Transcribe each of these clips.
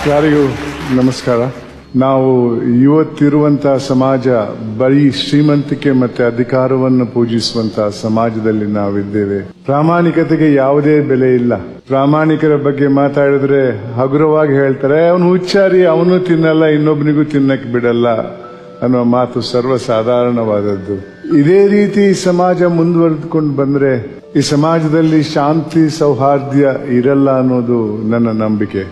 ಯಾರಿಗೂ ನಮಸ್ಕಾರ. ನಾವು ಇವತ್ತಿರುವಂತಹ ಸಮಾಜ ಬರೀ ಶ್ರೀಮಂತಿಕೆ ಮತ್ತೆ ಅಧಿಕಾರವನ್ನು ಪೂಜಿಸುವಂತಹ ಸಮಾಜದಲ್ಲಿ ನಾವಿದ್ದೇವೆ. ಪ್ರಾಮಾಣಿಕತೆಗೆ ಯಾವುದೇ ಬೆಲೆ ಇಲ್ಲ. ಪ್ರಾಮಾಣಿಕರ ಬಗ್ಗೆ ಮಾತಾಡಿದ್ರೆ ಹಗುರವಾಗಿ ಹೇಳ್ತಾರೆ, ಅವನು ಹುಚ್ಚಾರಿ, ಅವನು ತಿನ್ನಲ್ಲ, ಇನ್ನೊಬ್ಬನಿಗೂ ತಿನ್ನಕ್ಕೆ ಬಿಡಲ್ಲ ಅನ್ನೋ ಮಾತು ಸರ್ವಸಾಧಾರಣವಾದದ್ದು. ಇದೇ ರೀತಿ ಸಮಾಜ ಮುಂದುವರೆದುಕೊಂಡು ಬಂದ್ರೆ ಈ ಸಮಾಜದಲ್ಲಿ ಶಾಂತಿ ಸೌಹಾರ್ದ್ಯ ಇರಲ್ಲ ಅನ್ನೋದು ನನ್ನ ನಂಬಿಕೆ.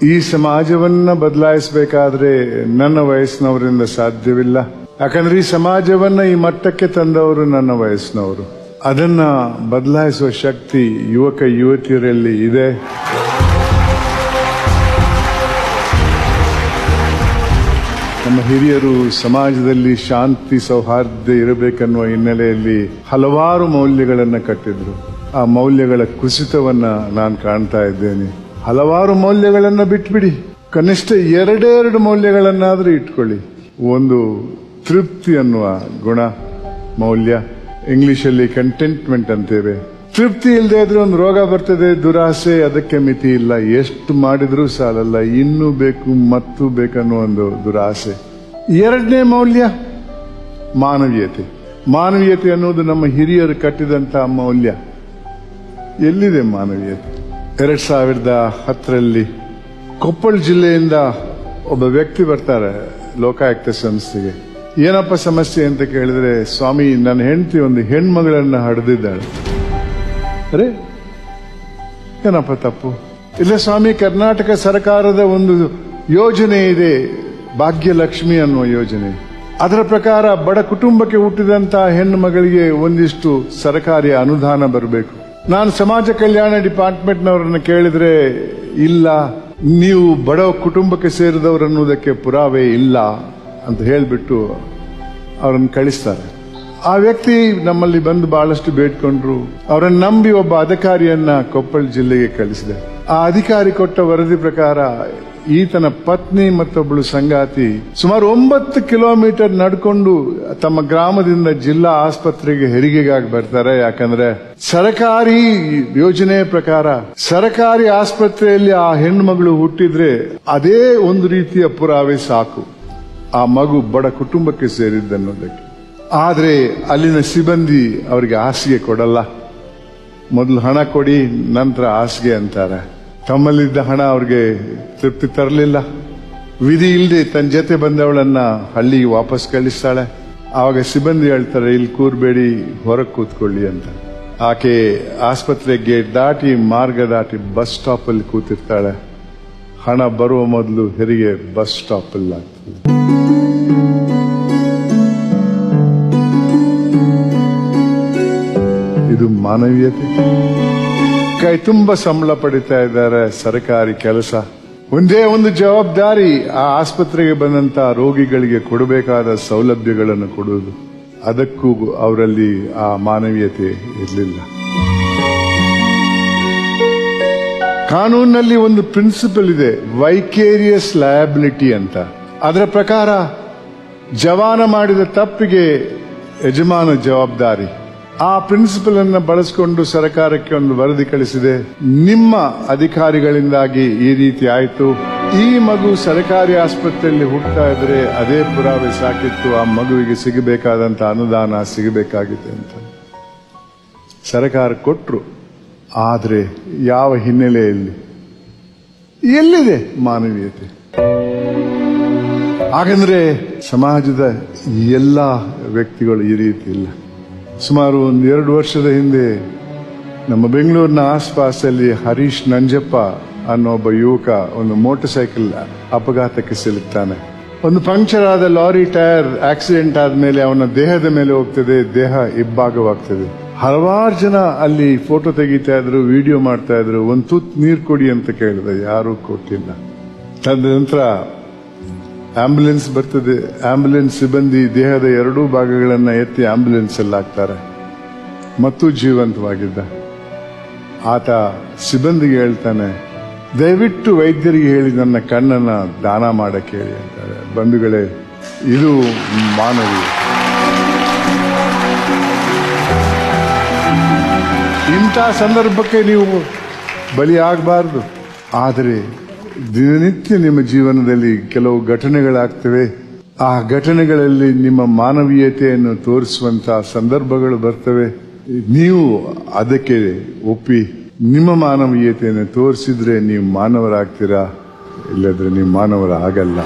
ಈ ಸಮಾಜವನ್ನ ಬದಲಾಯಿಸಬೇಕಾದ್ರೆ ನನ್ನ ವಯಸ್ಸಿನವರಿಂದ ಸಾಧ್ಯವಿಲ್ಲ. ಯಾಕಂದ್ರೆ ಈ ಸಮಾಜವನ್ನ ಈ ಮಟ್ಟಕ್ಕೆ ತಂದವರು ನನ್ನ ವಯಸ್ಸಿನವರು. ಅದನ್ನ ಬದಲಾಯಿಸುವ ಶಕ್ತಿ ಯುವಕ ಯುವತಿಯರಲ್ಲಿ ಇದೆ. ನಮ್ಮ ಹಿರಿಯರು ಸಮಾಜದಲ್ಲಿ ಶಾಂತಿ ಸೌಹಾರ್ದ್ಯ ಇರಬೇಕನ್ನುವ ಹಿನ್ನೆಲೆಯಲ್ಲಿ ಹಲವಾರು ಮೌಲ್ಯಗಳನ್ನು ಕಟ್ಟಿದ್ರು. ಆ ಮೌಲ್ಯಗಳ ಕುಸಿತವನ್ನ ನಾನು ಕಾಣ್ತಾ ಇದ್ದೇನೆ. ಹಲವಾರು ಮೌಲ್ಯಗಳನ್ನ ಬಿಟ್ಬಿಡಿ, ಕನಿಷ್ಠ ಎರಡೆರಡು ಮೌಲ್ಯಗಳನ್ನಾದ್ರೂ ಇಟ್ಕೊಳ್ಳಿ. ಒಂದು ತೃಪ್ತಿ ಅನ್ನುವ ಗುಣ ಮೌಲ್ಯ, ಇಂಗ್ಲಿಷಲ್ಲಿ ಕಂಟೆಂಟ್ಮೆಂಟ್ ಅಂತೇವೆ. ತೃಪ್ತಿ ಇಲ್ಲದೆ ಇದ್ರೆ ಒಂದು ರೋಗ ಬರ್ತದೆ, ದುರಾಸೆ, ಅದಕ್ಕೆ ಮಿತಿ ಇಲ್ಲ. ಎಷ್ಟು ಮಾಡಿದ್ರೂ ಸಾಲಲ್ಲ, ಇನ್ನೂ ಬೇಕು, ಮತ್ತು ಬೇಕನ್ನೋ ಒಂದು ದುರಾಸೆ. ಎರಡನೇ ಮೌಲ್ಯ ಮಾನವೀಯತೆ. ಮಾನವೀಯತೆ ಅನ್ನೋದು ನಮ್ಮ ಹಿರಿಯರು ಕಟ್ಟಿದಂತಹ ಮೌಲ್ಯ. ಎಲ್ಲಿದೆ ಮಾನವೀಯತೆ? 2010ರಲ್ಲಿ ಕೊಪ್ಪಳ ಜಿಲ್ಲೆಯಿಂದ ಒಬ್ಬ ವ್ಯಕ್ತಿ ಬರ್ತಾರೆ ಲೋಕಾಯುಕ್ತ ಸಂಸ್ಥೆಗೆ. ಏನಪ್ಪ ಸಮಸ್ಯೆ ಅಂತ ಕೇಳಿದ್ರೆ, ಸ್ವಾಮಿ, ನನ್ನ ಹೆಂಡತಿ ಒಂದು ಹೆಣ್ಮಗಳನ್ನ ಹಡೆದಿದ್ದಾಳೆ. ಅರೆ, ಏನಪ್ಪ ತಪ್ಪು? ಇಲ್ಲ ಸ್ವಾಮಿ, ಕರ್ನಾಟಕ ಸರ್ಕಾರದ ಒಂದು ಯೋಜನೆ ಇದೆ, ಭಾಗ್ಯಲಕ್ಷ್ಮಿ ಅನ್ನುವ ಯೋಜನೆ. ಅದರ ಪ್ರಕಾರ ಬಡ ಕುಟುಂಬಕ್ಕೆ ಹುಟ್ಟಿದಂತಹ ಹೆಣ್ಣು ಮಗಳಿಗೆ ಒಂದಿಷ್ಟು ಸರ್ಕಾರಿ ಅನುದಾನ ಬರಬೇಕು. ನಾನು ಸಮಾಜ ಕಲ್ಯಾಣ ಡಿಪಾರ್ಟ್ಮೆಂಟ್ನವರನ್ನ ಕೇಳಿದ್ರೆ, ಇಲ್ಲ, ನೀವು ಬಡ ಕುಟುಂಬಕ್ಕೆ ಸೇರಿದವರು ಅನ್ನೋದಕ್ಕೆ ಪುರಾವೆ ಇಲ್ಲ ಅಂತ ಹೇಳಿಬಿಟ್ಟು ಅವರನ್ನು ಕಳಿಸ್ತಾರೆ. ಆ ವ್ಯಕ್ತಿ ನಮ್ಮಲ್ಲಿ ಬಂದು ಬಹಳಷ್ಟು ಬೇಡ್ಕೊಂಡ್ರು. ಅವರನ್ನು ನಂಬಿ ಒಬ್ಬ ಅಧಿಕಾರಿಯನ್ನ ಕೊಪ್ಪಳ ಜಿಲ್ಲೆಗೆ ಕಳಿಸಿದೆ. ಆ ಅಧಿಕಾರಿ ಕೊಟ್ಟ ವರದಿ ಪ್ರಕಾರ ಈತನ ಪತ್ನಿ ಮತ್ತೊಬ್ಬಳು ಸಂಗಾತಿ ಸುಮಾರು 9 ಕಿಲೋಮೀಟರ್ ನಡ್ಕೊಂಡು ತಮ್ಮ ಗ್ರಾಮದಿಂದ ಜಿಲ್ಲಾ ಆಸ್ಪತ್ರೆಗೆ ಹೆರಿಗೆಗಾಗಿ ಬರ್ತಾರೆ. ಯಾಕಂದ್ರೆ ಸರ್ಕಾರಿ ಯೋಜನೆ ಪ್ರಕಾರ ಸರ್ಕಾರಿ ಆಸ್ಪತ್ರೆಯಲ್ಲಿ ಆ ಹೆಣ್ಮಗಳು ಹುಟ್ಟಿದ್ರೆ ಅದೇ ಒಂದು ರೀತಿಯ ಪುರಾವೆ ಸಾಕು ಆ ಮಗು ಬಡ ಕುಟುಂಬಕ್ಕೆ ಸೇರಿದ್ದನ್ನೋದಕ್ಕೆ. ಆದ್ರೆ ಅಲ್ಲಿನ ಸಿಬ್ಬಂದಿ ಅವರಿಗೆ ಹಾಸಿಗೆ ಕೊಡಲ್ಲ. ಮೊದಲು ಹಣ ಕೊಡಿ, ನಂತರ ಹಾಸಿಗೆ ಅಂತಾರೆ. ತಮ್ಮಲ್ಲಿದ್ದ ಹಣ ಅವ್ರಿಗೆ ತೃಪ್ತಿ ತರಲಿಲ್ಲ. ವಿಧಿ ಇಲ್ಲದೆ ತನ್ನ ಜೊತೆ ಬಂದವಳನ್ನ ಹಳ್ಳಿಗೆ ವಾಪಸ್ ಕಳಿಸ್ತಾಳೆ. ಆವಾಗ ಸಿಬ್ಬಂದಿ ಹೇಳ್ತಾರೆ, ಇಲ್ಲಿ ಕೂರ್ಬೇಡಿ, ಹೊರಗೆ ಕೂತ್ಕೊಳ್ಳಿ ಅಂತ. ಆಕೆ ಆಸ್ಪತ್ರೆ ಗೇಟ್ ದಾಟಿ ಮಾರ್ಗ ದಾಟಿ ಬಸ್ ಸ್ಟಾಪ್ ಅಲ್ಲಿ ಕೂತಿರ್ತಾಳೆ. ಹಣ ಬರುವ ಮೊದಲು ಹೆರಿಗೆ ಬಸ್ ಸ್ಟಾಪ್ ಅಲ್ಲಿ ಆಗ್ತದೆ. ಇದು ಮಾನವೀಯತೆ. ಕೈ ತುಂಬ ಸಂಬಳ ಪಡಿತಾ ಇದ್ದಾರೆ, ಸರ್ಕಾರಿ ಕೆಲಸ. ಒಂದೇ ಒಂದು ಜವಾಬ್ದಾರಿ, ಆ ಆಸ್ಪತ್ರೆಗೆ ಬಂದಂತ ರೋಗಿಗಳಿಗೆ ಕೊಡಬೇಕಾದ ಸೌಲಭ್ಯಗಳನ್ನು ಕೊಡುವುದು. ಅದಕ್ಕೂ ಅವರಲ್ಲಿ ಆ ಮಾನವೀಯತೆ ಇರಲಿಲ್ಲ. ಕಾನೂನಿನಲ್ಲಿ ಒಂದು ಪ್ರಿನ್ಸಿಪಲ್ ಇದೆ, ವೈಕೇರಿಯಸ್ ಲಯಬಿಲಿಟಿ ಅಂತ. ಅದರ ಪ್ರಕಾರ ಜವಾನ ಮಾಡಿದ ತಪ್ಪಿಗೆ ಯಜಮಾನ ಜವಾಬ್ದಾರಿ. ಆ ಪ್ರಿನ್ಸಿಪಲ್ ಅನ್ನ ಬಳಸಿಕೊಂಡು ಸರ್ಕಾರಕ್ಕೆ ಒಂದು ವರದಿ ಕಳಿಸಿದೆ, ನಿಮ್ಮ ಅಧಿಕಾರಿಗಳಿಂದಾಗಿ ಈ ರೀತಿ ಆಯಿತು, ಈ ಮಗು ಸರ್ಕಾರಿ ಆಸ್ಪತ್ರೆಯಲ್ಲಿ ಹುಟ್ಟುತ್ತಾ ಇದ್ರೆ ಅದೇ ಪುರಾವೆ ಸಾಕಿತ್ತು, ಆ ಮಗುವಿಗೆ ಸಿಗಬೇಕಾದಂತ ಅನುದಾನ ಸಿಗಬೇಕಾಗಿದೆ ಅಂತ ಸರ್ಕಾರ ಕೊಟ್ರು. ಆದ್ರೆ ಯಾವ ಹಿನ್ನೆಲೆಯಲ್ಲಿ? ಎಲ್ಲಿದೆ ಮಾನವೀಯತೆ? ಹಾಗಂದ್ರೆ ಸಮಾಜದ ಎಲ್ಲ ವ್ಯಕ್ತಿಗಳು ಈ ರೀತಿ ಇಲ್ಲ. ಸುಮಾರು 2 ವರ್ಷದ ಹಿಂದೆ ನಮ್ಮ ಬೆಂಗಳೂರಿನ ಆಸ್ಪಾಸಲ್ಲಿ ಹರೀಶ್ ನಂಜಪ್ಪ ಅನ್ನೋ ಒಬ್ಬ ಯುವಕ ಒಂದು ಮೋಟಾರ್ ಸೈಕಲ್ ಅಪಘಾತಕ್ಕೆ ಸಿಲುಕ್ತಾನೆ. ಒಂದು ಪಂಕ್ಚರ್ ಆದ ಲಾರಿ ಟೈರ್ ಆಕ್ಸಿಡೆಂಟ್ ಆದ್ಮೇಲೆ ಅವನ ದೇಹದ ಮೇಲೆ ಹೋಗ್ತದೆ, ದೇಹ ಇಬ್ಬಾಗವಾಗ್ತದೆ. ಹಲವಾರು ಜನ ಅಲ್ಲಿ ಫೋಟೋ ತೆಗಿತಾ ಇದ್ರು, ವಿಡಿಯೋ ಮಾಡ್ತಾ ಇದ್ರು. ಒಂದು ತುತ್ತು ನೀರು ಕೊಡಿ ಅಂತ ಕೇಳಿದೆ, ಯಾರೂ ಕೊಟ್ಟಿಲ್ಲ. ತದನಂತರ ಆಂಬ್ಯುಲೆನ್ಸ್ ಬರ್ತದೆ. ಆಂಬ್ಯುಲೆನ್ಸ್ ಸಿಬ್ಬಂದಿ ದೇಹದ 2 ಭಾಗಗಳನ್ನ ಎತ್ತಿ ಆಂಬ್ಯುಲೆನ್ಸ್ ಅಲ್ಲಿ ಹಾಕ್ತಾರೆ. ಮತ್ತು ಜೀವಂತವಾಗಿದ್ದ ಆತ ಸಿಬ್ಬಂದಿಗೆ ಹೇಳ್ತಾನೆ, ದಯವಿಟ್ಟು ವೈದ್ಯರಿಗೆ ಹೇಳಿ ನನ್ನ ಕಣ್ಣನ್ನ ದಾನ ಮಾಡಕ್ಕೆ ಹೇಳಿ ಅಂತಾರೆ. ಬಂಧುಗಳೇ, ಇದು ಮಾನವೀಯ. ಇಂಥ ಸಂದರ್ಭಕ್ಕೆ ನೀವು ಬಲಿಯಾಗಬಾರದು. ಆದರೆ ದಿನನಿತ್ಯ ನಿಮ್ಮ ಜೀವನದಲ್ಲಿ ಕೆಲವು ಘಟನೆಗಳಾಗ್ತವೆ. ಆ ಘಟನೆಗಳಲ್ಲಿ ನಿಮ್ಮ ಮಾನವೀಯತೆಯನ್ನು ತೋರಿಸುವಂತಹ ಸಂದರ್ಭಗಳು ಬರ್ತವೆ. ನೀವು ಅದಕ್ಕೆ ಒಪ್ಪಿ ನಿಮ್ಮ ಮಾನವೀಯತೆಯನ್ನು ತೋರಿಸಿದ್ರೆ ನೀವು ಮಾನವರಾಗ್ತೀರಾ, ಇಲ್ಲದ್ರೆ ನೀವು ಮಾನವರ ಆಗಲ್ಲ.